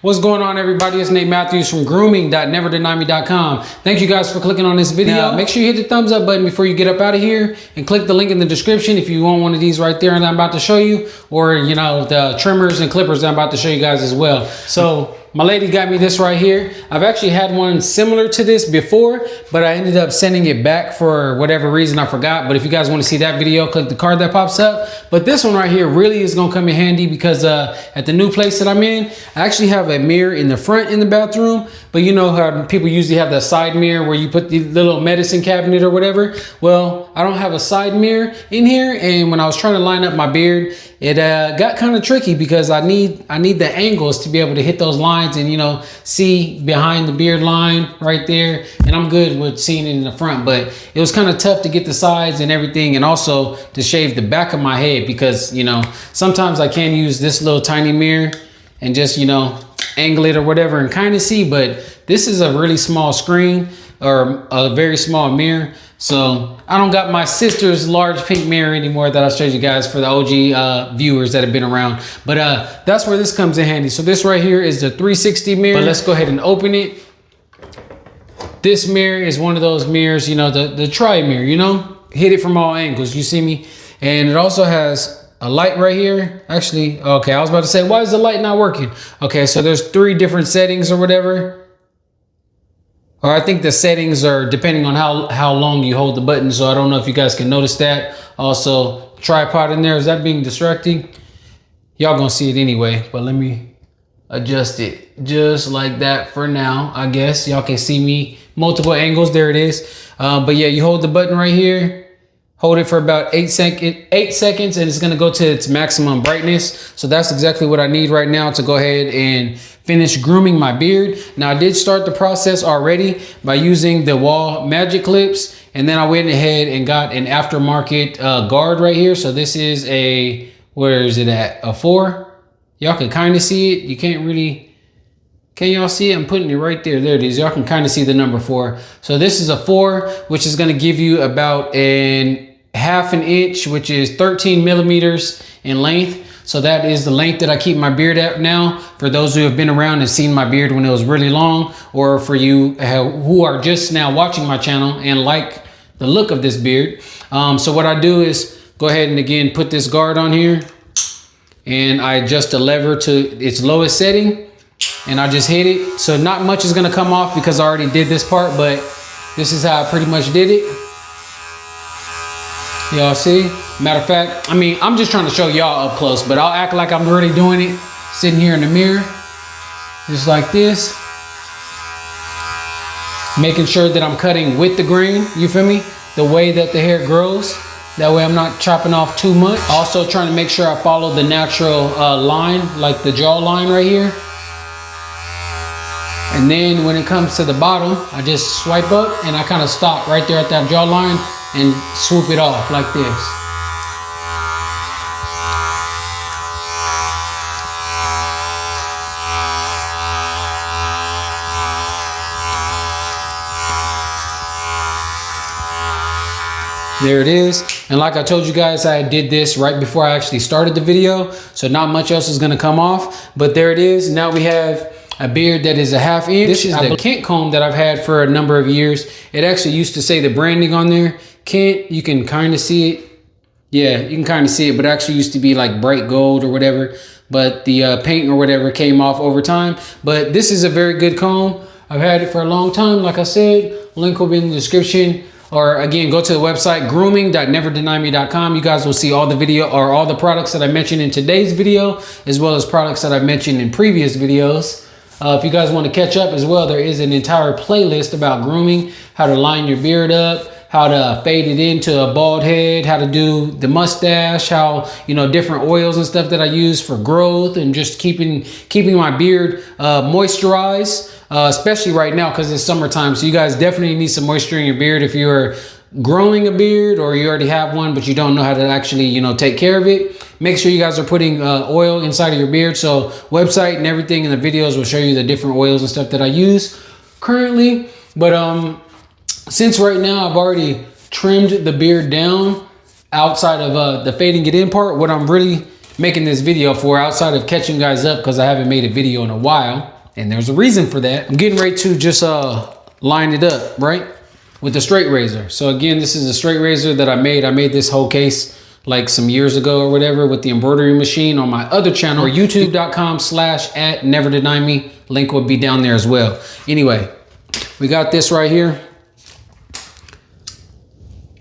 What's going on, everybody? It's Nate Matthews from Grooming.NeverDenyMe.com. Thank you guys for clicking on this video. Now, make sure you hit the thumbs up button before you get up out of here, and click the link in the description if you want one of these right there that I'm about to show you, or you know, the trimmers and clippers that I'm about to show you guys as well. So my lady got me this right here. I've actually had one similar to this before, but I ended up sending it back for whatever reason, I forgot. But if you guys want to see that video, click the card that pops up. But this one right here really is gonna come in handy because at the new place that I'm in, I actually have a mirror in the front in the bathroom. But you know how people usually have the side mirror where you put the little medicine cabinet or whatever? Well, I don't have a side mirror in here, and when I was trying to line up my beard, it got kind of tricky because I need the angles to be able to hit those lines and, you know, see behind the beard line right there. And I'm good with seeing it in the front, but it was kind of tough to get the sides and everything, and also to shave the back of my head because, you know, sometimes I can use this little tiny mirror and just, you know, angle it or whatever and kind of see. But this is a really small screen, or a very small mirror, so I don't got my sister's large pink mirror anymore that I showed you guys for the OG viewers that have been around. But that's where this comes in handy. So this right here is the 360 mirror. But let's go ahead and open it. This mirror is one of those mirrors, you know, the tri mirror, you know, hit it from all angles, you see me? And it also has a light right here. Actually, okay, I was about to say, why is the light not working? Okay, so there's 3 different settings or whatever. Or I think the settings are depending on how long you hold the button. So I don't know if you guys can notice that. Also, tripod in there. Is that being distracting? Y'all gonna see it anyway, but let me adjust it just like that for now. I guess y'all can see me multiple angles. There it is. But yeah, you hold the button right here. Hold it for about 8 seconds, and it's gonna go to its maximum brightness. So that's exactly what I need right now to go ahead and finish grooming my beard. Now, I did start the process already by using the wall magic clips, and then I went ahead and got an aftermarket guard right here. So this is a, where is it at? A 4. Y'all can kind of see it. You can't really, can y'all see it? I'm putting it right there. There it is. Y'all can kind of see the number 4. So this is a 4, which is gonna give you about half an inch, which is 13 millimeters in length. So that is the length that I keep my beard at now, for those who have been around and seen my beard when it was really long, or for you who are just now watching my channel and like the look of this beard. So what I do is go ahead and again put this guard on here, and I adjust the lever to its lowest setting, and I just hit it. So not much is gonna come off because I already did this part, but this is how I pretty much did it. Y'all see? Matter of fact, I mean, I'm just trying to show y'all up close, but I'll act like I'm really doing it sitting here in the mirror, just like this. Making sure that I'm cutting with the grain, you feel me? The way that the hair grows. That way I'm not chopping off too much. Also trying to make sure I follow the natural line, like the jaw line right here. And then when it comes to the bottom, I just swipe up and I kind of stop right there at that jaw line and swoop it off like this. There it is. And like I told you guys, I did this right before I actually started the video, so not much else is gonna come off, but there it is. Now we have a beard that is a half inch. This is the Kent comb that I've had for a number of years. It actually used to say the branding on there, Kent. You can kind of see it. Yeah, you can kind of see it, but it actually used to be like bright gold or whatever. But the paint or whatever came off over time. But this is a very good comb. I've had it for a long time. Like I said, link will be in the description. Or again, go to the website, Grooming.NeverDenyMe.com. You guys will see all the video, or all the products that I mentioned in today's video, as well as products that I mentioned in previous videos. If you guys want to catch up as well, there is an entire playlist about grooming, how to line your beard up, how to fade it into a bald head, how to do the mustache, how, you know, different oils and stuff that I use for growth, and just keeping my beard moisturized, especially right now because it's summertime. So you guys definitely need some moisture in your beard if you're growing a beard, or you already have one but you don't know how to actually, you know, take care of it. Make sure you guys are putting oil inside of your beard. So website and everything in the videos will show you the different oils and stuff that I use currently. But since right now I've already trimmed the beard down outside of the fading it in part, what I'm really making this video for, outside of catching you guys up because I haven't made a video in a while. And there's a reason for that. I'm getting ready to just line it up, right? With the straight razor. So again, this is a straight razor that I made. I made this whole case like some years ago or whatever with the embroidery machine on my other channel, or youtube.com/@neverdenieme. Link will be down there as well. Anyway, we got this right here.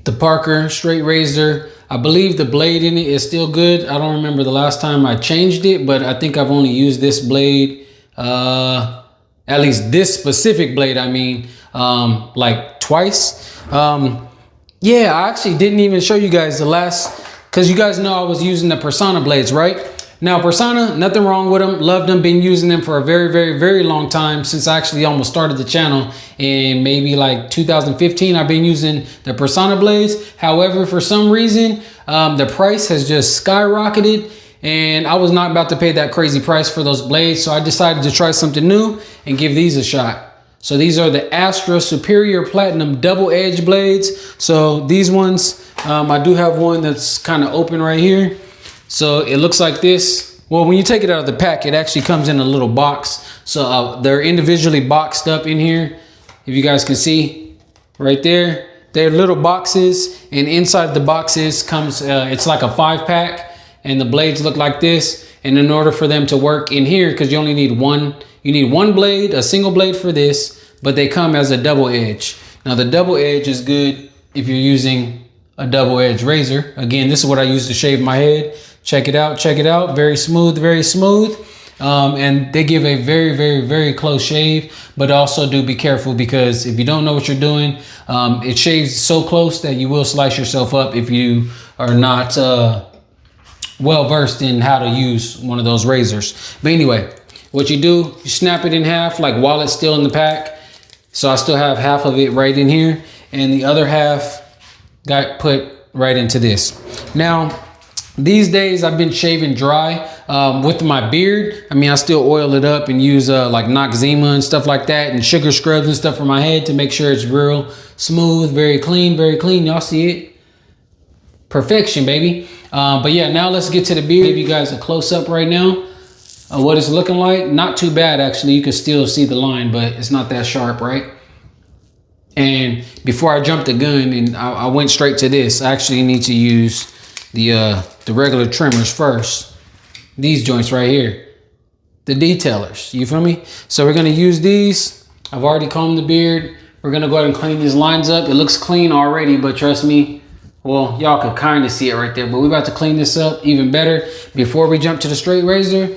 The Parker straight razor. I believe the blade in it is still good. I don't remember the last time I changed it, but I think I've only used this blade, at least this specific blade, I mean, like twice. Yeah, I actually didn't even show you guys the last, because you guys know I was using the Persona blades, right? Now Persona, nothing wrong with them, loved them, been using them for a very, very, very long time, since I actually almost started the channel in maybe like 2015. I've been using the Persona blades. However, for some reason, the price has just skyrocketed, and I was not about to pay that crazy price for those blades. So I decided to try something new and give these a shot. So these are the Astra Superior Platinum Double Edge blades. So these ones, I do have one that's kind of open right here. So it looks like this. Well, when you take it out of the pack, it actually comes in a little box. So they're individually boxed up in here. If you guys can see right there, they're little boxes, and inside the boxes comes, it's like a 5-pack, and the blades look like this. And in order for them to work in here, because you only need one, you need one blade, a single blade for this, but they come as a double edge. Now the double edge is good if you're using a double edge razor. Again, this is what I use to shave my head. Check it out, check it out. Very smooth, very smooth. And they give a very, very, very close shave, but also do be careful, because if you don't know what you're doing, it shaves so close that you will slice yourself up if you are not well versed in how to use one of those razors. But anyway, what you do, you snap it in half, like while it's still in the pack. So I still have half of it right in here, and the other half got put right into this. Now, these days I've been shaving dry with my beard. I mean, I still oil it up and use like Noxzema and stuff like that, and sugar scrubs and stuff for my head to make sure it's real smooth, very clean, very clean. Y'all see it? Perfection, baby. But yeah, now let's get to the beard. Give you guys a close up right now of what it's looking like. Not too bad, actually. You can still see the line, but it's not that sharp, right? And before I jumped the gun and I went straight to this, I actually need to use the regular trimmers first. These joints right here, the detailers, you feel me? So we're gonna use these. I've already combed the beard. We're gonna go ahead and clean these lines up. It looks clean already, but trust me, well, y'all could kind of see it right there, but we're about to clean this up even better before we jump to the straight razor,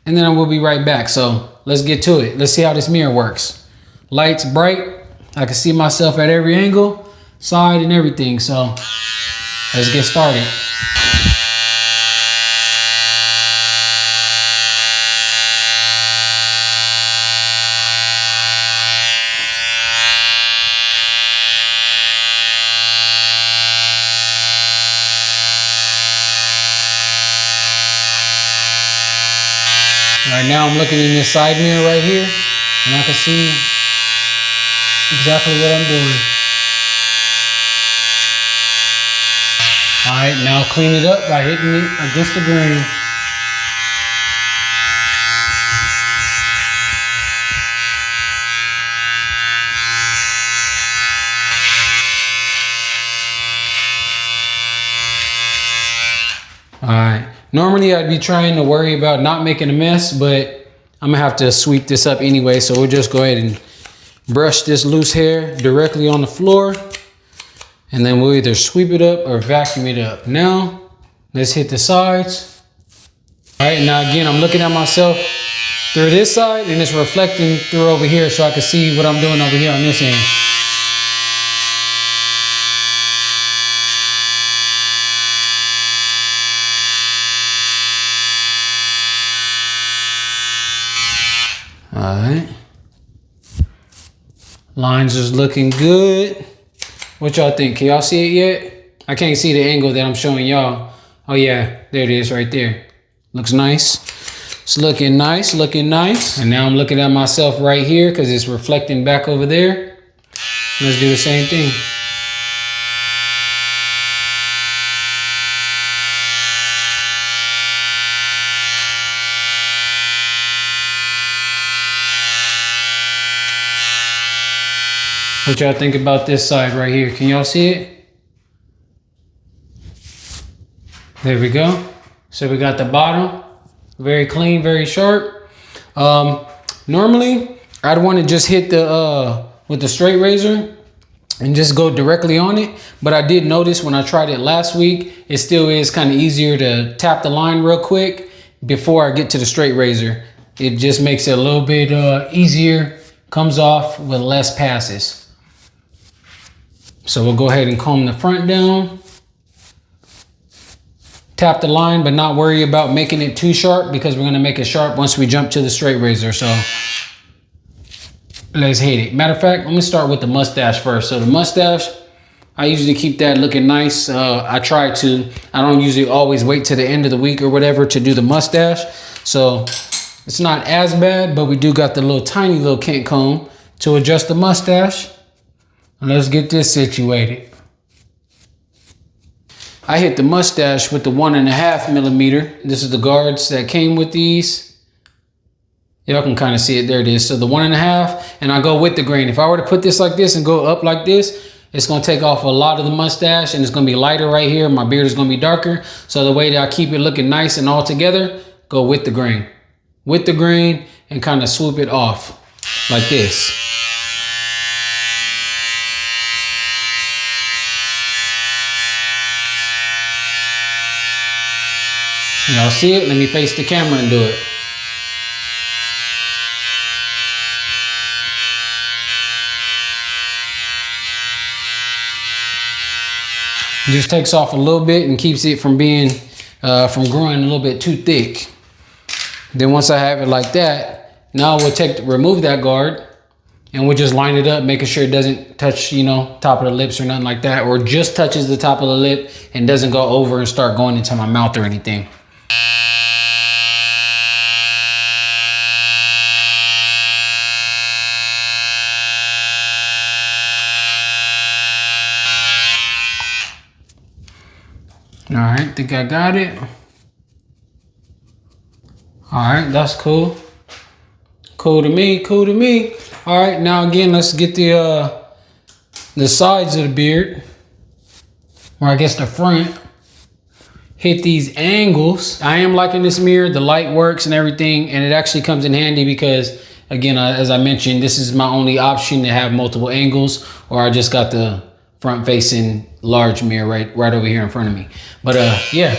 and then we'll be right back. So let's get to it. Let's see how this mirror works. Lights bright. I can see myself at every angle, side and everything. So let's get started. Right now I'm looking in this side mirror right here, and I can see exactly what I'm doing. All right, now clean it up by hitting it against the grain. All right, normally I'd be trying to worry about not making a mess, but I'm gonna have to sweep this up anyway, so we'll just go ahead and brush this loose hair directly on the floor, and then we'll either sweep it up or vacuum it up. Now, let's hit the sides. All right, now again, I'm looking at myself through this side, and it's reflecting through over here, so I can see what I'm doing over here on this end. All right. Lines is looking good. What y'all think? Can y'all see it yet? I can't see the angle that I'm showing y'all. Oh yeah, there it is right there. Looks nice. It's looking nice, looking nice. And now I'm looking at myself right here because it's reflecting back over there. Let's do the same thing. What y'all think about this side right here? Can y'all see it? There we go. So we got the bottom, very clean, very sharp. Normally, I'd want to just hit the with the straight razor and just go directly on it. But I did notice when I tried it last week, it still is kind of easier to tap the line real quick before I get to the straight razor. It just makes it a little bit easier, comes off with less passes. So we'll go ahead and comb the front down. Tap the line, but not worry about making it too sharp because we're gonna make it sharp once we jump to the straight razor. So let's hit it. Matter of fact, let me start with the mustache first. So the mustache, I usually keep that looking nice. I don't usually always wait to the end of the week or whatever to do the mustache. So it's not as bad, but we do got the tiny little kink comb to adjust the mustache. Let's get this situated. I hit the mustache with the 1.5 millimeter. This is the guards that came with these. Y'all can kind of see it. There it is. So the 1.5, and I go with the grain. If I were to put this like this and go up like this, it's going to take off a lot of the mustache and it's going to be lighter right here. My beard is going to be darker. So the way that I keep it looking nice and all together, go with the grain. With the grain and kind of swoop it off like this. Y'all see it? Let me face the camera and do it. It just takes off a little bit and keeps it from being, from growing a little bit too thick. Then once I have it like that, now we'll remove that guard and we'll just line it up, making sure it doesn't touch, top of the lips or nothing like that, or just touches the top of the lip and doesn't go over and start going into my mouth or anything. All right, think I got it. All right, that's cool. Cool to me, cool to me. All right, now again, let's get the sides of the beard, or I guess the front. Hit these angles. I am liking this mirror. The light works and everything, and it actually comes in handy because, again, as I mentioned, this is my only option to have multiple angles, or I just got the front-facing large mirror right over here in front of me. But yeah.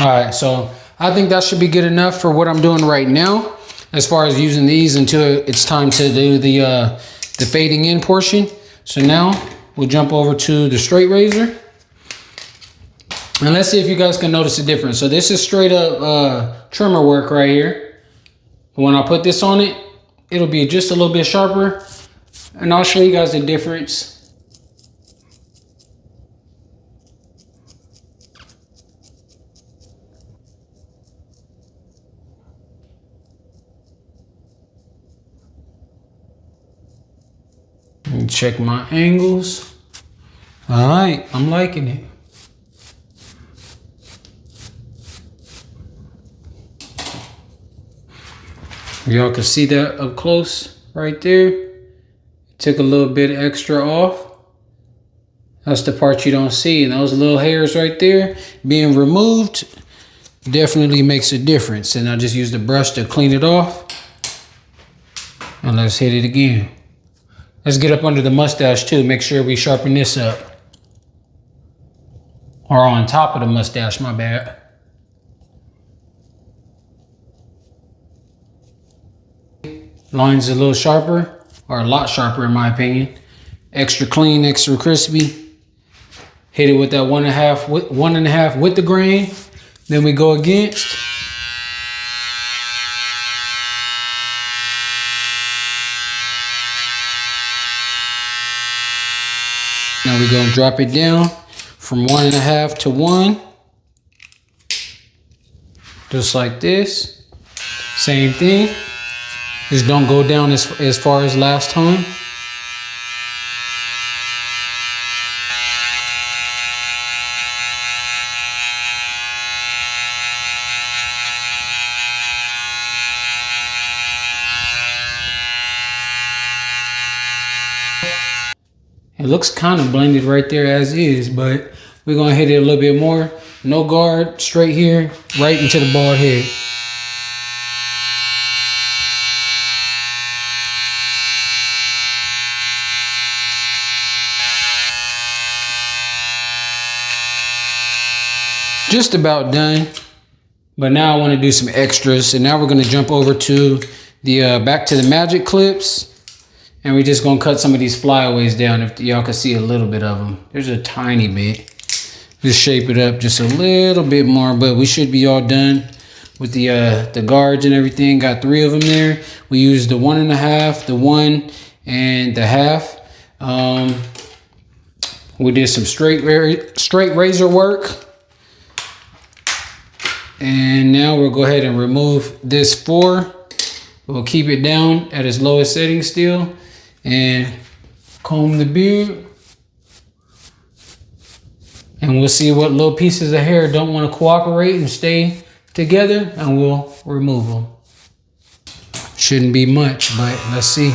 All right, so I think that should be good enough for what I'm doing right now, as far as using these until it's time to do the fading in portion. So now we'll jump over to the straight razor. And let's see if you guys can notice the difference. So this is straight up trimmer work right here. When I put this on it, it'll be just a little bit sharper. And I'll show you guys the difference. Let me check my angles. All right, I'm liking it. Y'all can see that up close right there. Took a little bit extra off. That's the part you don't see. And those little hairs right there being removed definitely makes a difference. And I just use the brush to clean it off. And let's hit it again. Let's get up under the mustache too. Make sure we sharpen this up. Or on top of the mustache, my bad. Lines a little sharper, or a lot sharper in my opinion. Extra clean, extra crispy. Hit it with that 1.5 with the grain. Then we go against. Now we're gonna drop it down from 1.5 to 1. Just like this. Same thing. Just don't go down as far as last time. It looks kind of blended right there as is, but we're gonna hit it a little bit more. No guard, straight here, right into the bald head. Just about done, but now I want to do some extras. And now we're going to jump over to the back to the magic clips, and we're just going to cut some of these flyaways down. If y'all can see a little bit of them, there's a tiny bit. Just shape it up just a little bit more, but we should be all done with the guards and everything. Got 3 of them there. We used the 1.5, the 1, and the half. We did some straight razor work. And now we'll go ahead and remove this 4. We'll keep it down at its lowest setting still and comb the beard. And we'll see what little pieces of hair don't want to cooperate and stay together, and we'll remove them. Shouldn't be much, but let's see.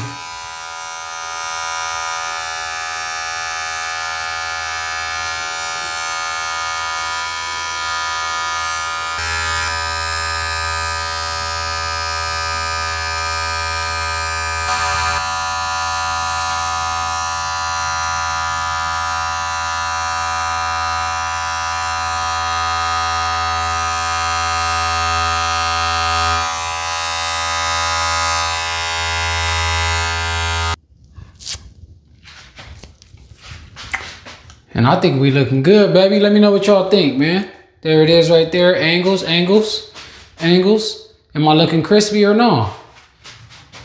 And I think we looking good, baby. Let me know what y'all think, man. There it is right there. Angles, angles, angles. Am I looking crispy or no?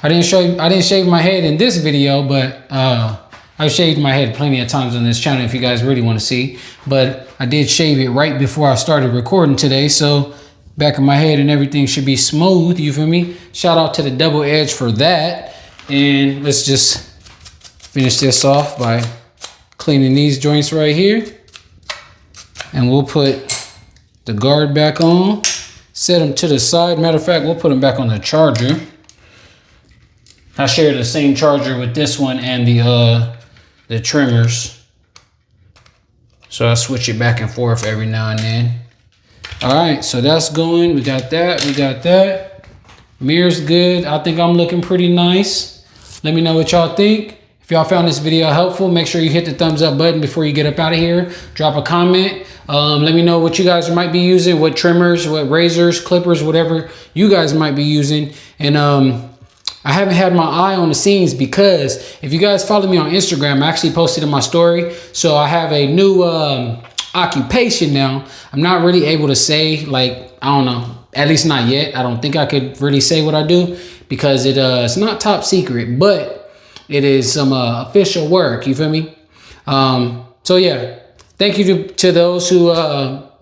I didn't shave my head in this video, but I've shaved my head plenty of times on this channel if you guys really want to see. But I did shave it right before I started recording today, so back of my head and everything should be smooth, you feel me? Shout out to the double edge for that. And let's just finish this off by cleaning these joints right here. And we'll put the guard back on, set them to the side. Matter of fact, we'll put them back on the charger. I share the same charger with this one and the trimmers. So I switch it back and forth every now and then. All right, so that's going. We got that, we got that. Mirror's good. I think I'm looking pretty nice. Let me know what y'all think. If y'all found this video helpful, make sure you hit the thumbs up button before you get up out of here. Drop a comment. Let me know what you guys might be using, what trimmers, what razors, clippers, whatever you guys might be using. And I haven't had my eye on the scenes because if you guys follow me on Instagram, I actually posted in my story. So I have a new occupation now. I'm not really able to say, like, I don't know, at least not yet. I don't think I could really say what I do because it's not top secret, but it is some official work, you feel me? So yeah, thank you to those who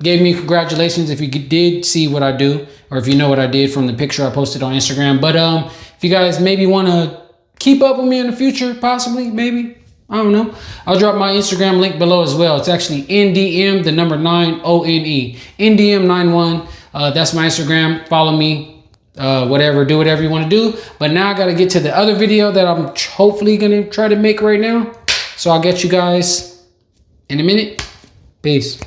gave me congratulations if you did see what I do, or if you know what I did from the picture I posted on Instagram. But if you guys maybe want to keep up with me in the future, possibly, maybe, I don't know, I'll drop my Instagram link below as well. It's actually NDM, the number 9, ONE, NDM91. That's my Instagram. Follow me. Whatever, do whatever you want to do. But now I got to get to the other video that I'm hopefully going to try to make right now. So I'll get you guys in a minute. Peace.